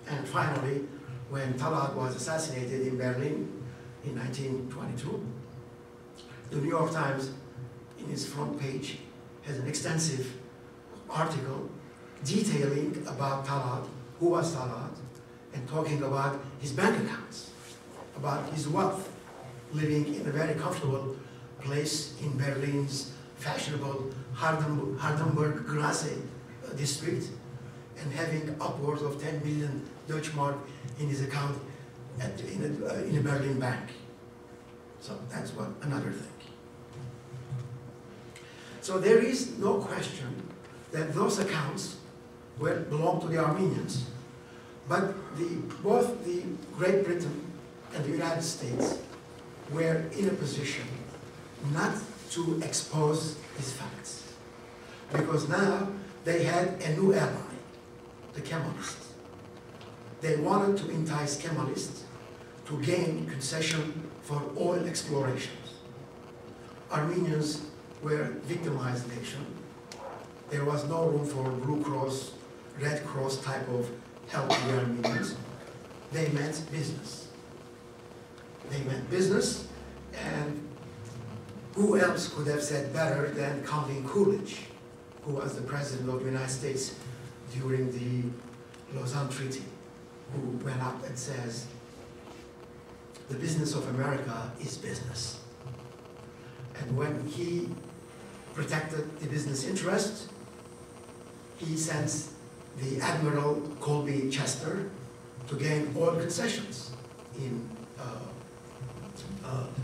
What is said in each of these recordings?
And finally, when Talat was assassinated in Berlin in 1922, the New York Times, in its front page, has an extensive article detailing about Talat, who was Talat, and talking about his bank accounts, about his wealth, living in a very comfortable place in Berlin's fashionable Hardenberg Grasse district, and having upwards of 10 million Deutschmark in his account in a Berlin bank. So that's another thing. So there is no question that those accounts belong to the Armenians, but both the Great Britain and the United States were in a position not to expose these facts, because now they had a new ally, the Kemalists. They wanted to entice Kemalists to gain concession for oil explorations. Armenians were a victimized nation. There was no room for Blue Cross, Red Cross type of help to the Armenians. They meant business. They meant business, and who else could have said better than Calvin Coolidge, who was the President of the United States during the Lausanne Treaty, who went up and says, the business of America is business. And when he protected the business interest, he sent the Admiral Colby Chester to gain oil concessions in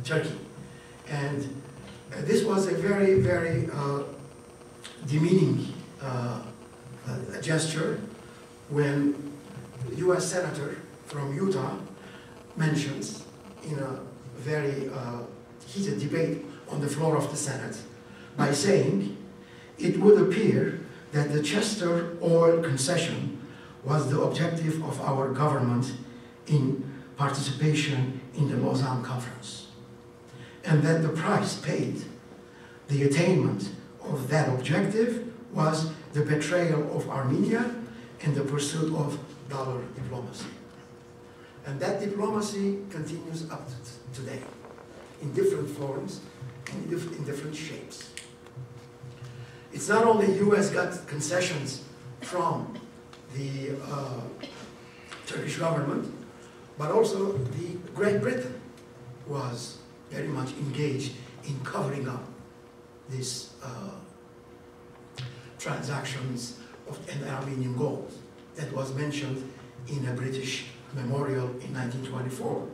Turkey. And this was a very, very demeaning gesture when the US Senator from Utah mentions in a very heated debate on the floor of the Senate by saying, it would appear that the Chester oil concession was the objective of our government in participation in the Lausanne Conference, and that the price paid, the attainment of that objective, was the betrayal of Armenia and the pursuit of dollar diplomacy. And that diplomacy continues up to today, in different forms, in different shapes. It's not only US got concessions from the Turkish government, but also the Great Britain was very much engaged in covering up these transactions of an Armenian gold that was mentioned in a British memorial in 1924.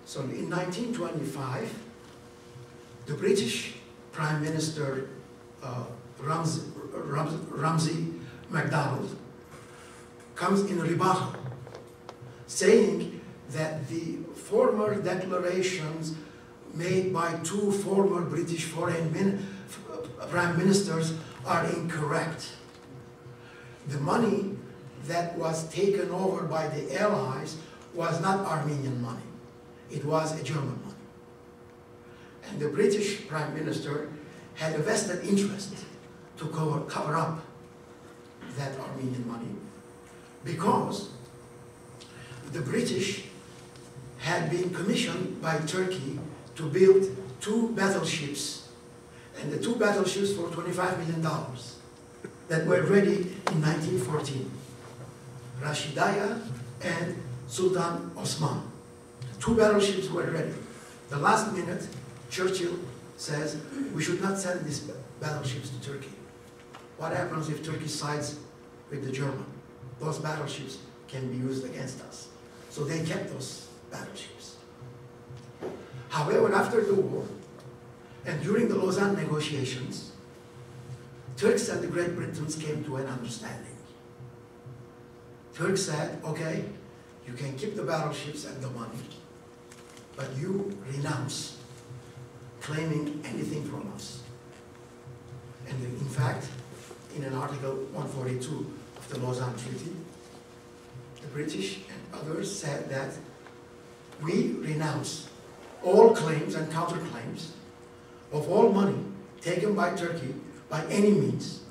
So in 1925, the British Prime Minister Ramsay MacDonald comes in rebuttal, saying that the former declarations made by two former British prime ministers are incorrect. The money that was taken over by the Allies was not Armenian money. It was a German money. And the British Prime Minister had a vested interest to cover up that Armenian money, because the British had been commissioned by Turkey to build 2 battleships, and the 2 battleships for $25 million that were ready in 1914. Rashidaya and Sultan Osman. 2 battleships were ready. The last minute, Churchill says, we should not send these battleships to Turkey. What happens if Turkey sides with the German? Those battleships can be used against us. So they kept those battleships. However, after the war, and during the Lausanne negotiations, Turks and the Great Britons came to an understanding. Turks said, okay, you can keep the battleships and the money, but you renounce claiming anything from us. And in fact, in an Article 142 of the Lausanne Treaty, the British and others said that we renounce all claims and counterclaims of all money taken by Turkey by any means,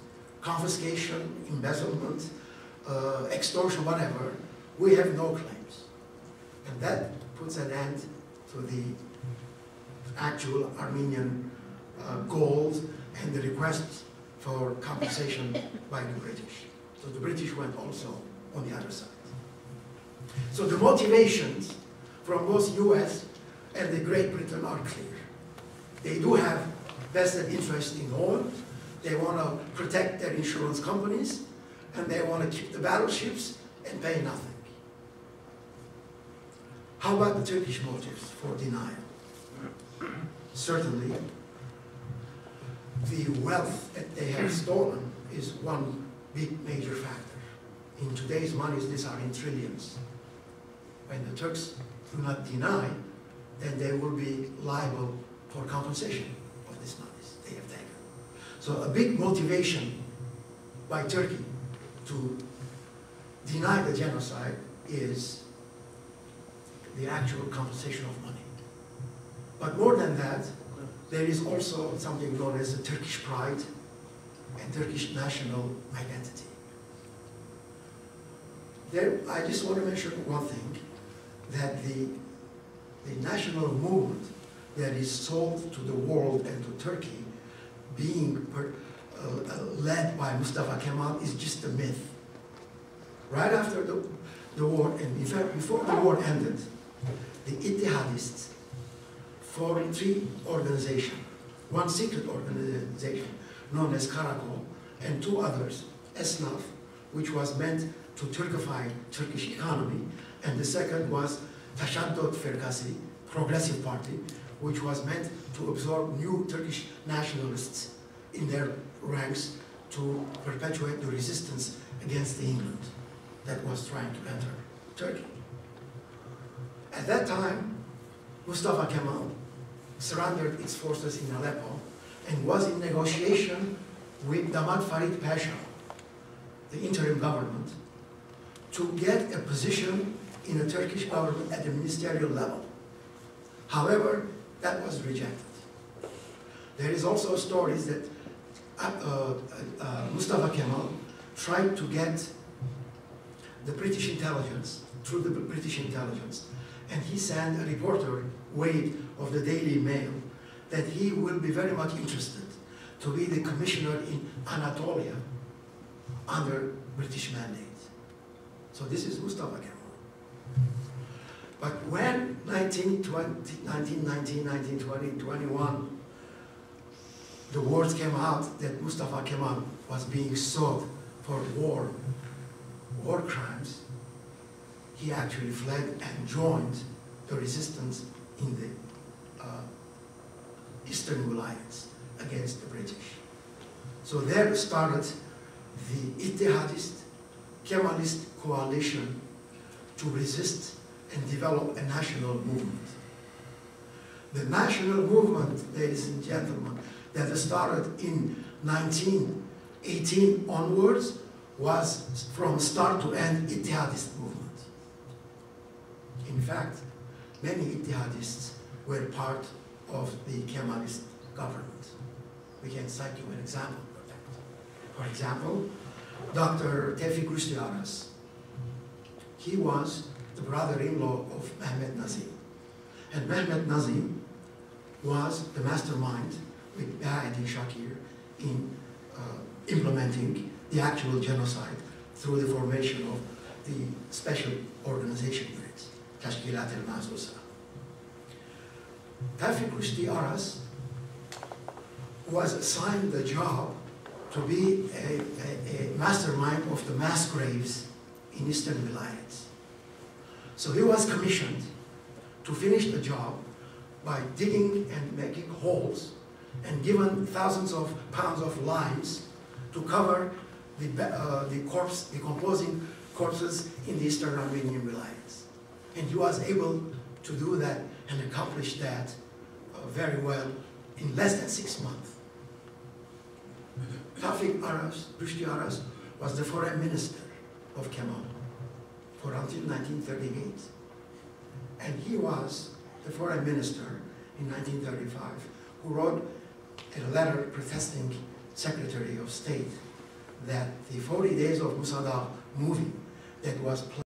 confiscation, embezzlement, extortion, whatever, we have no claims. And that puts an end to the actual Armenian goals and the requests for compensation by the British. So the British went also on the other side. So the motivations from both US and the Great Britain are clear. They do have vested interest in oil. They want to protect their insurance companies, and they want to keep the battleships and pay nothing. How about the Turkish motives for denial? Certainly, the wealth that they have stolen is one big major factor. In today's monies, these are in trillions. When the Turks do not deny, then they will be liable for compensation of these monies they have taken. So a big motivation by Turkey to deny the genocide is the actual compensation of money. But more than that, there is also something known as the Turkish pride and Turkish national identity. There, I just want to mention one thing, that the national movement that is sold to the world and to Turkey being led by Mustapha Kemal is just a myth. Right after the war, and in fact before the war ended, the Ittihadists formed three organizations, one secret organization known as Karagueuzian, and two others, Esnaf, which was meant to Turkify Turkish economy, and the second was Tashaddud Ferkasi, Progressive Party, which was meant to absorb new Turkish nationalists in their ranks to perpetuate the resistance against the England that was trying to enter Turkey. At that time, Mustapha Kemal surrendered its forces in Aleppo and was in negotiation with Damat Farid Pasha, the interim government, to get a position in the Turkish government at the ministerial level. However, that was rejected. There is also stories that Mustapha Kemal tried to get the British intelligence, through the British intelligence, and he sent a reporter, Wade, of the Daily Mail, that he will be very much interested to be the commissioner in Anatolia under British mandate. So this is Mustapha Kemal. But when 1919, 1920, 21, the words came out that Mustapha Kemal was being sought for war crimes, he actually fled and joined the resistance in the Eastern Wilayats against the British. So there started the Ittihadist, Kemalist coalition to resist and develop a national movement. The national movement, ladies and gentlemen, that started in 1918 onwards was from start to end Ittihadist movement. In fact, many Ittihadists were part of the Kemalist government. We can cite you an example of that. For example, Dr. Tevfik Rüştü Aras. He was the brother-in-law of Mehmet Nazim. And Mehmet Nazim was the mastermind with Bahaeddin Shakir in implementing the actual genocide through the formation of the special organization units, Tashkilat el-Mahsusa. Tevfik Rüştü Aras was assigned the job to be a mastermind of the mass graves in Eastern Wilayats. So he was commissioned to finish the job by digging and making holes and given thousands of pounds of limes to cover the decomposing corpses in the Eastern Armenian Wilayats. And he was able to do that and accomplish that very well in less than 6 months. Tevfik Aras, Rüştü Aras, was the foreign minister of Kemal for until 1938. And he was the foreign minister in 1935 who wrote a letter protesting Secretary of State that the 40 days of Musadaq movie that was